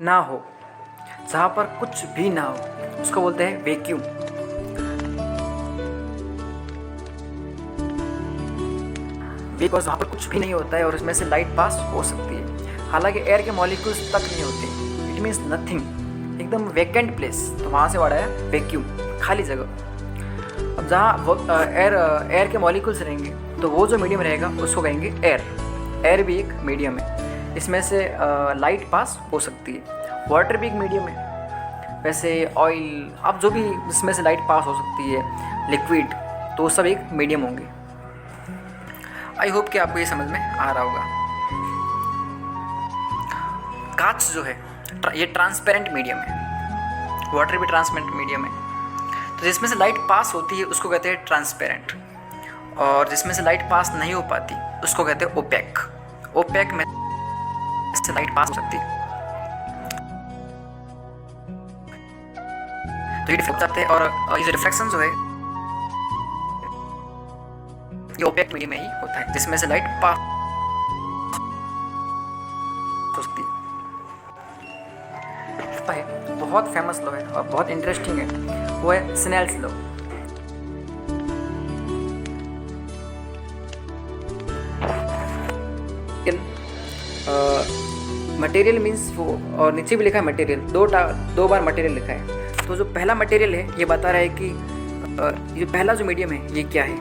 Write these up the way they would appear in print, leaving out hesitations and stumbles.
ना हो, जहाँ पर कुछ भी ना हो, उसको बोलते हैं वैक्यूम। बिकॉज वहाँ पर कुछ भी नहीं होता है और उसमें से लाइट पास हो सकती है, हालांकि एयर के मॉलिक्यूल्स तक नहीं होते। इट मीन्स नथिंग, एकदम वैकेंट प्लेस, तो वहाँ से वर्ड है वैक्यूम, खाली जगह। अब जहाँ वो एयर के मॉलिक्यूल्स रहेंगे तो वो जो मीडियम रहेगा उसको कहेंगे एयर। एयर भी एक मीडियम है, इसमें से लाइट पास हो सकती है। वाटर भी एक मीडियम है, वैसे ऑयल, अब जो भी इसमें से लाइट पास हो सकती है, लिक्विड, तो वो सब एक मीडियम होंगे। आई होप कि आपको ये समझ में आ रहा होगा। कांच जो है ये ट्रांसपेरेंट मीडियम है, वाटर भी ट्रांसपेरेंट मीडियम है। तो जिसमें से लाइट पास होती है उसको कहते हैं ट्रांसपेरेंट, और जिसमें से लाइट पास नहीं हो पाती उसको कहते हैं ओपेक। ओपेक में से लाइट पास हो सकती है। तो ये डिफरेंस आते हैं, और ये जो रिफ्लेक्शन जो है ये ओपेक मीडियम में ही होता है, जिसमें से लाइट पास हो सकती है। बहुत फेमस लॉ है और बहुत इंटरेस्टिंग है, वो है स्नेल्स लॉ। मटेरियल मीन्स वो, और नीचे भी लिखा है मटेरियल, दो बार मटेरियल लिखा है। तो जो पहला मटेरियल है ये बता रहा है कि ये पहला जो मीडियम है ये क्या है,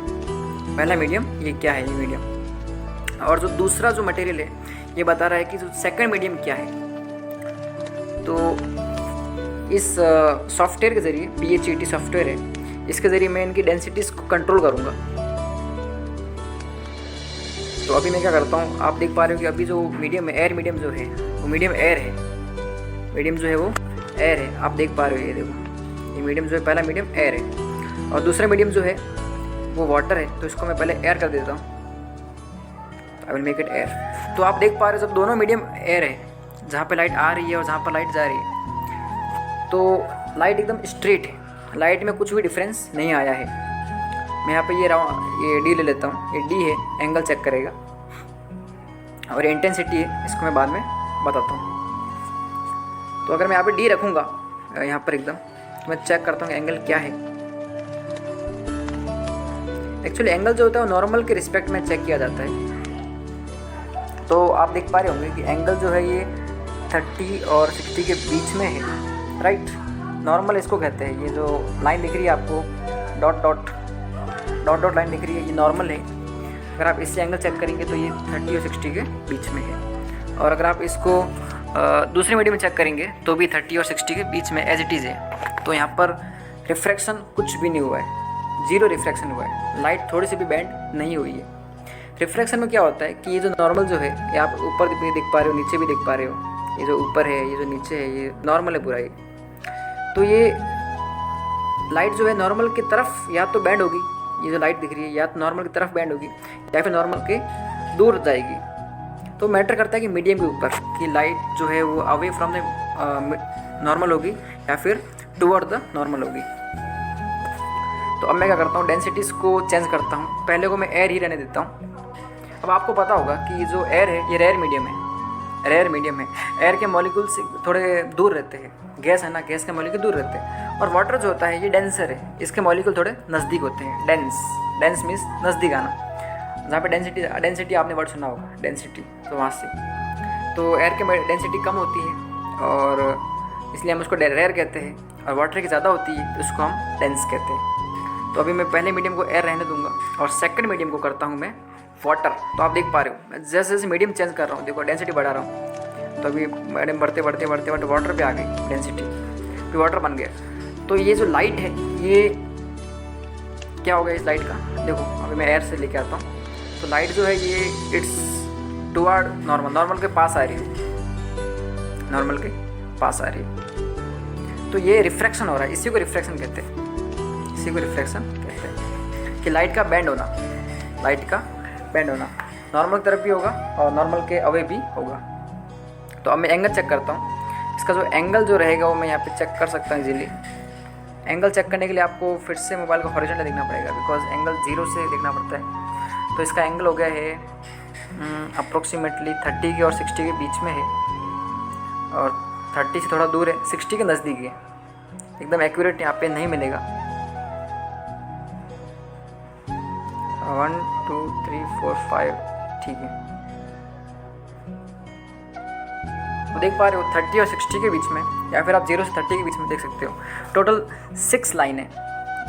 पहला मीडियम ये क्या है, ये मीडियम। और जो दूसरा जो मटेरियल है ये बता रहा है कि जो सेकंड मीडियम क्या है। तो इस सॉफ्टवेयर के ज़रिए, PHET सॉफ्टवेयर है, इसके ज़रिए मैं इनकी डेंसिटीज़ को कंट्रोल करूँगा। तो अभी मैं क्या करता हूँ, आप देख पा रहे हो कि अभी जो मीडियम है, एयर मीडियम जो है वो मीडियम एयर है, मीडियम जो है वो एयर है। आप देख पा रहे हो, ये देखो, ये मीडियम जो है पहला मीडियम एयर है, और दूसरा मीडियम जो है वो वाटर है। तो इसको मैं पहले एयर कर देता हूँ, I will make it air. तो आप देख पा रहे हो जब दोनों मीडियम एयर है, जहाँ पे लाइट आ रही है और जहाँ पर लाइट जा रही है, तो लाइट एकदम स्ट्रेट है, लाइट में कुछ भी डिफरेंस नहीं आया है। मैं यहाँ पे ये डी ले लेता हूँ, ये डी है, एंगल चेक करेगा, और ये इंटेंसिटी है, इसको मैं बाद में बताता हूँ। तो अगर मैं यहाँ पे डी रखूँगा यहाँ पर एकदम, तो मैं चेक करता हूँ कि एंगल क्या है। एक्चुअली एंगल जो होता है वो नॉर्मल के रिस्पेक्ट में चेक किया जाता है। तो आप देख पा रहे होंगे कि एंगल जो है ये 30 और 60 के बीच में है, राइट। नॉर्मल इसको कहते हैं, ये जो लाइन दिख रही है आपको, डॉट डॉट लाइन दिख रही है, ये नॉर्मल है। अगर आप इससे एंगल चेक करेंगे तो ये 30 और 60 के बीच में है। और अगर आप इसको दूसरे मीडियम में चेक करेंगे तो भी 30 और 60 के बीच में एज इट इज़ है। तो यहाँ पर रिफ्रैक्शन कुछ भी नहीं हुआ है, जीरो रिफ्रैक्शन हुआ है, लाइट थोड़ी सी भी बेंड नहीं हुई है। रिफ्रैक्शन में क्या होता है कि ये जो नॉर्मल जो है, ये आप ऊपर भी देख पा रहे हो, नीचे भी देख पा रहे हो, ये जो ऊपर है, ये जो नीचे है, ये नॉर्मल है पूरा ये। तो ये लाइट जो है नॉर्मल की तरफ या तो बेंड होगी, ये जो लाइट दिख रही है या तो नॉर्मल की तरफ बेंड होगी या फिर नॉर्मल के दूर जाएगी। तो मैटर करता है कि मीडियम के ऊपर कि लाइट जो है वो अवे फ्रॉम द नॉर्मल होगी या फिर टुवर्ड द नॉर्मल होगी। तो अब मैं क्या करता हूँ, डेंसिटीज़ को चेंज करता हूँ। पहले को मैं एयर ही रहने देता हूँ। अब आपको पता होगा कि जो एयर है ये रेयर मीडियम है, रेयर मीडियम है। एयर के मॉलिक्यूल से थोड़े दूर रहते हैं, गैस है ना, गैस के मॉलिक्यूल दूर रहते हैं। और वाटर जो होता है ये डेंसर है, इसके मॉलिक्यूल थोड़े नज़दीक होते हैं। डेंस मीन्स नज़दीक आना, जहाँ पे डेंसिटी आपने वर्ड सुना होगा, डेंसिटी, तो वहाँ से। तो एयर के डेंसिटी कम होती है और इसलिए हम उसको रेयर कहते हैं, और वाटर की ज़्यादा होती है तो उसको हम डेंस कहते हैं। तो अभी मैं पहले मीडियम को एयर रहने दूंगा और सेकंड मीडियम को करता हूँ मैं वाटर। तो आप देख पा रहे हो मैं जैसे जैसे मीडियम चेंज कर रहा हूँ, देखो डेंसिटी बढ़ा रहा हूँ। तो अभी मीडियम बढ़ते वाटर पे आ गई डेंसिटी, फिर वाटर बन गया। तो ये जो लाइट है ये क्या हो गया इस लाइट का, देखो अभी मैं एयर से लेके आता हूँ। तो लाइट जो है ये इट्स टुवर्ड नॉर्मल के पास आ रही है, नॉर्मल के पास आ रही है। तो ये रिफ्रैक्शन हो रहा है, इसी को रिफ्रैक्शन कहते हैं, इसी को रिफ्रैक्शन कहते हैं कि लाइट का बेंड होना, लाइट का बेंड होना नॉर्मल की तरफ भी होगा और नॉर्मल के अवे भी होगा। तो अब मैं एंगल चेक करता हूँ। इसका जो एंगल जो रहेगा वो मैं यहाँ पे चेक कर सकता हूँ इजीली। एंगल चेक करने के लिए आपको फिर से मोबाइल को हॉरिजॉन्टल देखना पड़ेगा, बिकॉज एंगल 0 से देखना पड़ता है। तो इसका एंगल हो गया है अप्रोक्सीमेटली 30 के और 60 के बीच में है, और 30 से थोड़ा दूर है, 60 के नज़दीक है, एकदम एक्यूरेट यहाँ पे नहीं मिलेगा। 1 2 3 4 5 ठीक है, तो देख पा रहे हो 30 और 60 के बीच में, या फिर आप 0 से 30 के बीच में देख सकते हो। टोटल 6 लाइन है,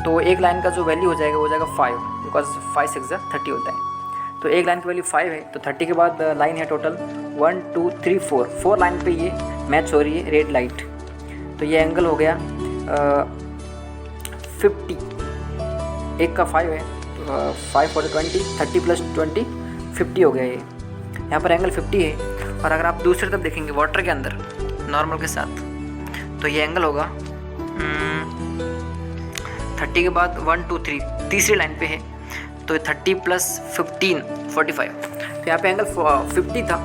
तो एक लाइन का जो वैल्यू हो जाएगा वो हो जाएगा 5, बिकॉज 5 6 30 होता है। तो एक लाइन की वैल्यू 5 है, तो 30 के बाद लाइन है टोटल 1 2 3 4 लाइन पे ये मैच हो रही है रेड लाइट। तो ये एंगल हो गया 50, एक का 5 है, तो 5 और 20, 30 प्लस 20 50 हो गया ये। यहाँ पर एंगल 50 है। और अगर आप दूसरी तरफ देखेंगे वाटर के अंदर नॉर्मल के साथ, तो ये एंगल होगा 30 के बाद 1 2 3 तीसरी लाइन पे है, तो 30 प्लस 15 45। तो यहाँ पे एंगल 50 था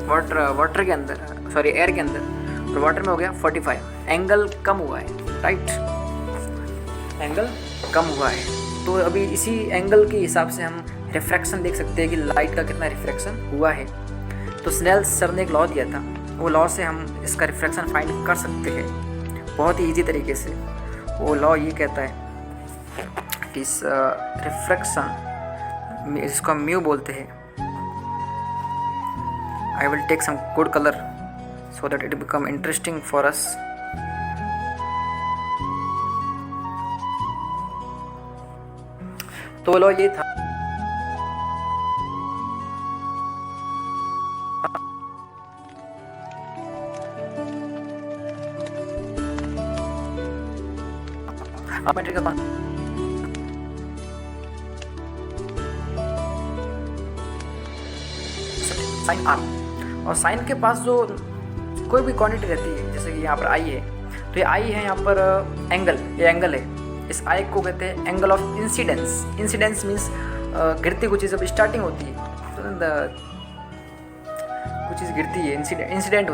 वाटर के अंदर, सॉरी एयर के अंदर, और वाटर में हो गया 45। एंगल कम हुआ है, राइट, एंगल कम हुआ है। तो अभी इसी एंगल के हिसाब से हम रिफ्रैक्शन देख सकते हैं कि लाइट का कितना रिफ्रैक्शन हुआ है। तो स्नेल सर ने एक लॉ दिया था, वो लॉ से हम इसका रिफ्रैक्शन फाइंड कर सकते हैं बहुत ही ईजी तरीके से। वो लॉ ये कहता है कि इस रिफ्रैक्शन, इसको हम म्यू बोलते हैं। I will take some good colour so that it become interesting for us. तो लॉ ये था, साइन आर, और साइन के पास जो कोई भी क्वांटिटी रहती है, जैसे कि यहाँ पर आई है, तो ये आई है यहाँ पर एंगल, ये एंगल है, इस आई को कहते हैं angle of incidence. Incidence means गिरती कुछ चीज़ जब स्टार्टिंग होती है, तो कुछ चीज़ गिरती है, इंसिडेंट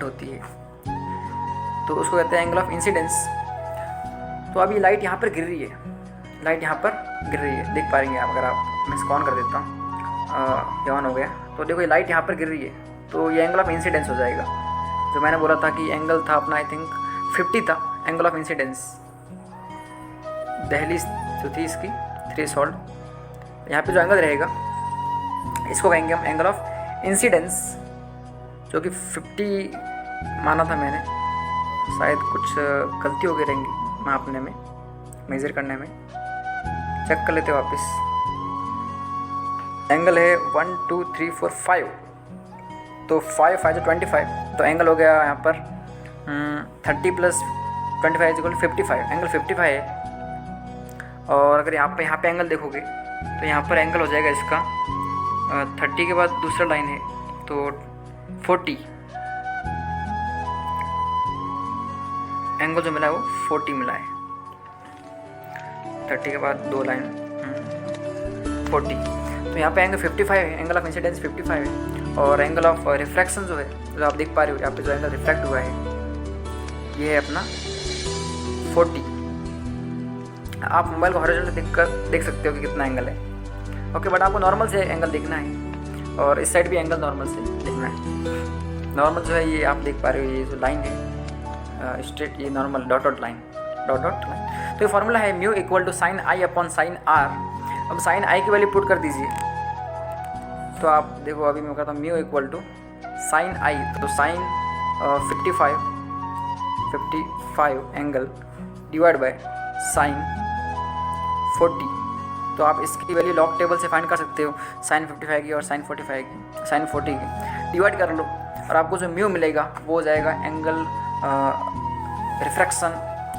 होती है, तो उसको कहते हैं एंगल ऑफ इंसिडेंस। तो अभी लाइट यहाँ पर गिर रही है, देख पाएंगे आप, अगर आप, मैं इसको ऑन कर देता हूँ, ये ऑन हो गया, तो देखो ये लाइट यहाँ पर गिर रही है, तो ये एंगल ऑफ इंसिडेंस हो जाएगा। जो मैंने बोला था कि एंगल था अपना, आई थिंक 50 था एंगल ऑफ इंसिडेंस, दहलीज जो थी इसकी, थ्रेशोल्ड, यहाँ पे जो एंगल रहेगा इसको कहेंगे हम एंगल ऑफ इंसिडेंस, जो कि 50 माना था मैंने, शायद कुछ गलती हो गई रहेंगी मापने में, मेज़र करने में, चेक कर लेते वापस। एंगल है 1 2 3 4 5, तो 5 5 25, तो एंगल हो गया यहाँ पर 30 प्लस 25 = 55, एंगल 55 है। और अगर यहाँ पे एंगल देखोगे तो यहाँ पर एंगल हो जाएगा इसका 30 के बाद दूसरा लाइन है, तो 40, एंगल जो मिला है वो 40 मिला है, 30 के बाद 2 लाइन 40। तो यहाँ पे एंगल 55 है, एंगल ऑफ इंसिडेंस 55 है, और एंगल ऑफ रिफ्रैक्शन जो है, जो आप देख पा रहे हो यहाँ पे जो एंगल रिफ्रैक्ट हुआ है ये है अपना 40। आप मोबाइल को हॉरिजॉन्टल देख सकते हो कि कितना एंगल है, ओके, बट आपको नॉर्मल से एंगल देखना है, और इस साइड भी एंगल नॉर्मल से देखना है। नॉर्मल जो है ये आप देख पा रहे हो, ये जो लाइन है स्ट्रेट, ये नॉर्मल डॉट लाइन। तो ये फॉर्मूला है mu equal to sine i upon sine r. अब साइन आई की वैल्यू पुट कर दीजिए, तो आप देखो अभी मैं कहता हूँ mu equal to sine i, तो sine 55 angle divide by sine 40। तो आप इसकी वैल्यू लॉग टेबल से फाइंड कर सकते हो, साइन 55 की और साइन 45 की, साइन 40 की डिवाइड कर लो, और आपको जो म्यू मिलेगा वो हो जाएगा एंगल रिफ्रैक्शन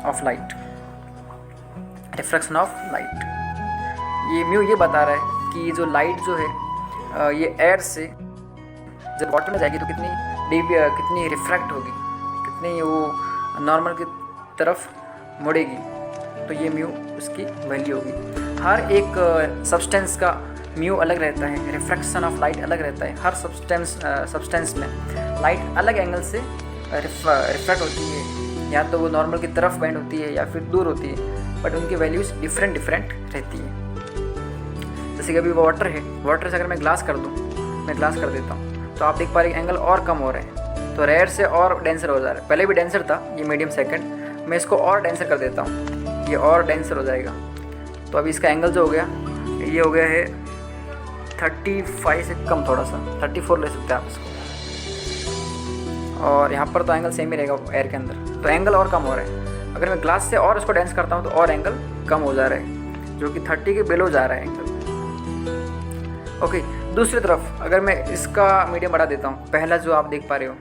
ऑफ लाइट। ये म्यू ये बता रहा है कि जो लाइट जो है ये एयर से जब वाटर में जाएगी तो कितनी रिफ्रैक्ट होगी, कितनी वो नॉर्मल की तरफ मुड़ेगी, तो ये म्यू उसकी वैल्यू होगी। हर एक सब्सटेंस का म्यू अलग रहता है, रिफ्रैक्शन ऑफ लाइट अलग रहता है। हर सब्सटेंस में लाइट अलग एंगल से रिफ्रैक्ट होती है, या तो वो नॉर्मल की तरफ बेंड होती है या फिर दूर होती है, बट उनकी वैल्यूज़ डिफरेंट रहती है। जैसे कि अभी वाटर है, वाटर से अगर मैं ग्लास कर दूँ, मैं ग्लास कर देता हूँ, तो आप देख पा रहे हैं एंगल और कम हो रहे हैं, तो रेयर से और डेंसर हो जा रहा है। पहले भी डेंसर था, ये मीडियम सेकंड, मैं इसको और डेंसर कर देता हूँ, ये और डेंसर हो जाएगा। तो अभी इसका एंगल जो हो गया ये हो गया है 35 से कम, थोड़ा सा 34 ले सकते हैं आप इसको। और यहाँ पर तो एंगल सेम ही रहेगा एयर के अंदर, तो एंगल और कम हो रहा है। अगर मैं ग्लास से और इसको डेंस करता हूँ तो और एंगल कम हो जा रहा है, जो कि 30 के बिलो जा रहा है एंगल। ओके, दूसरी तरफ अगर मैं इसका मीडियम बढ़ा देता हूँ, पहला जो आप देख पा रहे हो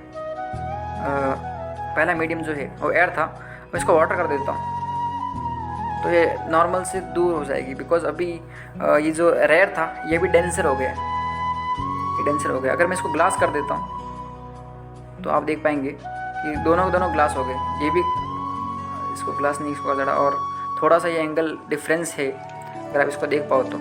पहला मीडियम जो है वो एयर था, मैं इसको वाटर कर देता हूँ तो ये नॉर्मल से दूर हो जाएगी। बिकॉज अभी ये जो रेयर था ये भी डेंसर हो गया, ये डेंसर हो गया। अगर मैं इसको ग्लास कर देता हूँ तो आप देख पाएंगे कि दोनों ग्लास हो गए, ये भी इसको ग्लास नहीं, इसको ज़रा और थोड़ा सा ये एंगल डिफरेंस है, अगर आप इसको देख पाओ तो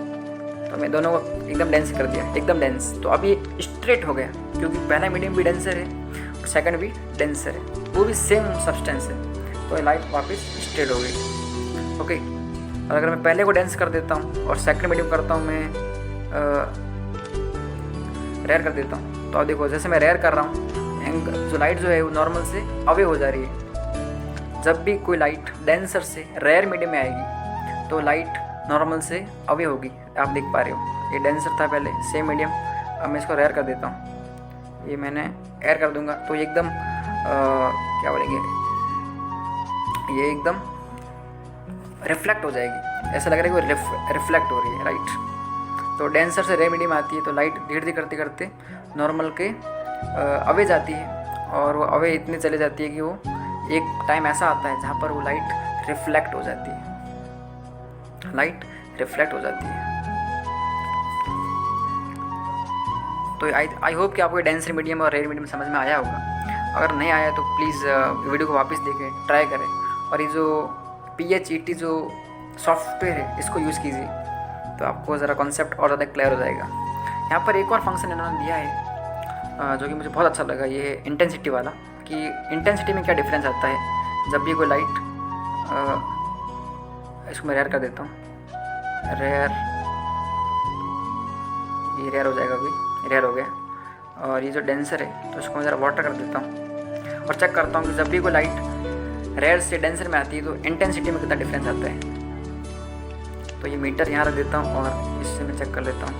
मैं दोनों को एकदम डेंस कर दिया, एकदम डेंस। तो अब ये स्ट्रेट हो गया, क्योंकि पहला मीडियम भी डेंसर है और सेकंड भी डेंसर है, वो भी सेम सब्सटेंस है, तो ये लाइट वापस स्ट्रेट हो गई। ओके, और अगर मैं पहले को डेंस कर देता हूँ और सेकंड मीडियम करता हूँ, मैं रेयर कर देता हूँ, तो आप देखो जैसे मैं रेयर कर रहा हूँ जो लाइट जो है वो नॉर्मल से अवे हो जा रही है। जब भी कोई लाइट डेंसर से रेयर मीडियम में आएगी तो लाइट नॉर्मल से अवे होगी। आप देख पा रहे हो ये डेंसर था पहले, सेम मीडियम, अब मैं इसको रेयर कर देता हूँ, ये मैंने एयर कर दूंगा तो ये एकदम क्या बोलेंगे, ये एकदम रिफ्लेक्ट हो जाएगी, ऐसा लग रहा है कि वो रिफ्लेक्ट हो रही है, राइट। तो डेंसर से रेयर मीडियम आती है तो लाइट धीरे धीरे करते करते नॉर्मल के अवे जाती है, और वो अवे इतनी चले जाती है कि वो एक टाइम ऐसा आता है जहाँ पर वो लाइट रिफ्लेक्ट हो जाती है, लाइट रिफ्लेक्ट हो जाती है। तो आई होप कि आपको डेंसर मीडियम और रेयर मीडियम समझ में आया होगा। अगर नहीं आया तो प्लीज़ वीडियो को वापस देखें, ट्राई करें, और ये जो PHET जो सॉफ्टवेयर है इसको यूज़ कीजिए, तो आपको ज़रा कॉन्सेप्ट और ज़्यादा क्लियर हो जाएगा। यहाँ पर एक और फंक्शन इन्होंने दिया है जो कि मुझे बहुत अच्छा लगा, ये है इंटेंसिटी वाला, कि इंटेंसिटी में क्या डिफरेंस आता है जब भी कोई लाइट, इसको मैं रेयर कर देता हूँ, रेयर, ये रेयर हो जाएगा, अभी रेयर हो गया। और ये जो डेंसर है तो इसको मैं ज़रा वाटर कर देता हूँ और चेक करता हूँ कि जब भी कोई लाइट रेयर से डेंसर में आती है तो इंटेंसिटी में कितना डिफरेंस आता है। तो ये मीटर यहाँ रख देता हूँ और इससे मैं चेक कर लेता हूँ।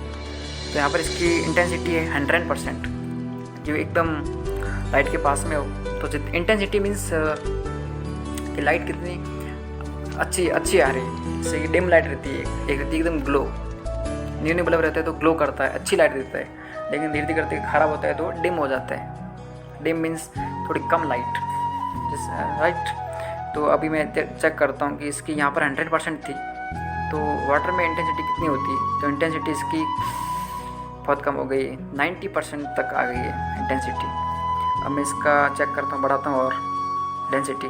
तो यहाँ पर इसकी इंटेंसिटी है 100%, जो एकदम लाइट के पास में हो। तो इंटेंसिटी मीन्स कि लाइट कितनी अच्छी आ रही है। जैसे कि डिम लाइट रहती है, एक रहती है एकदम ग्लो, न्यू बल्ब रहता है तो ग्लो करता है, अच्छी लाइट देता है, लेकिन धीरे धीरे करते ख़राब होता है तो डिम हो जाता है। डिम मीन्स थोड़ी कम लाइट, राइट। तो अभी मैं चेक करता हूँ कि इसकी यहाँ पर 100% थी, तो वाटर में इंटेंसिटी कितनी होती है, तो इंटेंसिटी इसकी बहुत कम हो गई, 90% तक आ गई है इंटेंसिटी। अब मैं इसका चेक करता हूँ, बढ़ाता हूँ और डेंसिटी,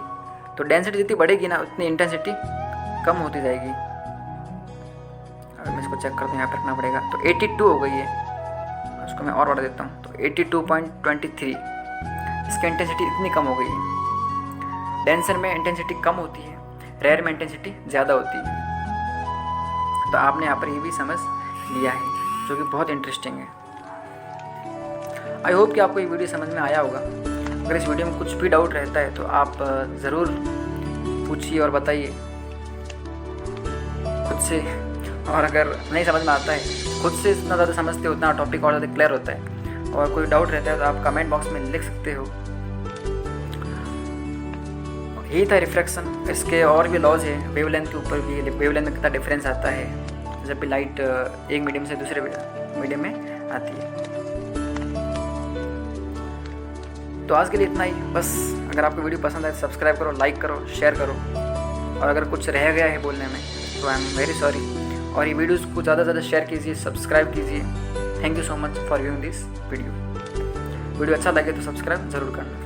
तो डेंसिटी जितनी बढ़ेगी ना उतनी इंटेंसिटी कम होती जाएगी। अब मैं इसको चेक करता हूँ, यहाँ पर रखना पड़ेगा, तो 82 हो गई है, उसको मैं और बढ़ा देता हूँ, तो 82.23, इसकी इंटेंसिटी इतनी कम हो गई है। डेंसर में इंटेंसिटी कम होती है, रेयर में इंटेंसिटी ज़्यादा होती है। तो आपने यहाँ पर ये भी समझ लिया है, जो कि बहुत इंटरेस्टिंग है। आई होप कि आपको ये वीडियो समझ में आया होगा। अगर इस वीडियो में कुछ भी डाउट रहता है तो आप ज़रूर पूछिए और बताइए खुद से, और अगर नहीं समझ में आता है, खुद से जितना ज़्यादा समझते हो उतना टॉपिक और ज़्यादा क्लियर होता है। और कोई डाउट रहता है तो आप कमेंट बॉक्स में लिख सकते हो। यही था रिफ्रैक्शन, इसके और भी लॉज है, वेवलेंथ के ऊपर भी, वेवलेंथ में कितना डिफरेंस आता है जब भी लाइट एक मीडियम से दूसरे मीडियम में आती है। तो आज के लिए इतना ही बस। अगर आपको वीडियो पसंद आए तो सब्सक्राइब करो, लाइक करो, शेयर करो, और अगर कुछ रह गया है बोलने में तो आई एम वेरी सॉरी। और ये वीडियोज़ को ज़्यादा से ज़्यादा शेयर कीजिए, सब्सक्राइब कीजिए। Thank you so much for viewing this video. Video अच्छा लगे तो सब्सक्राइब ज़रूर करना।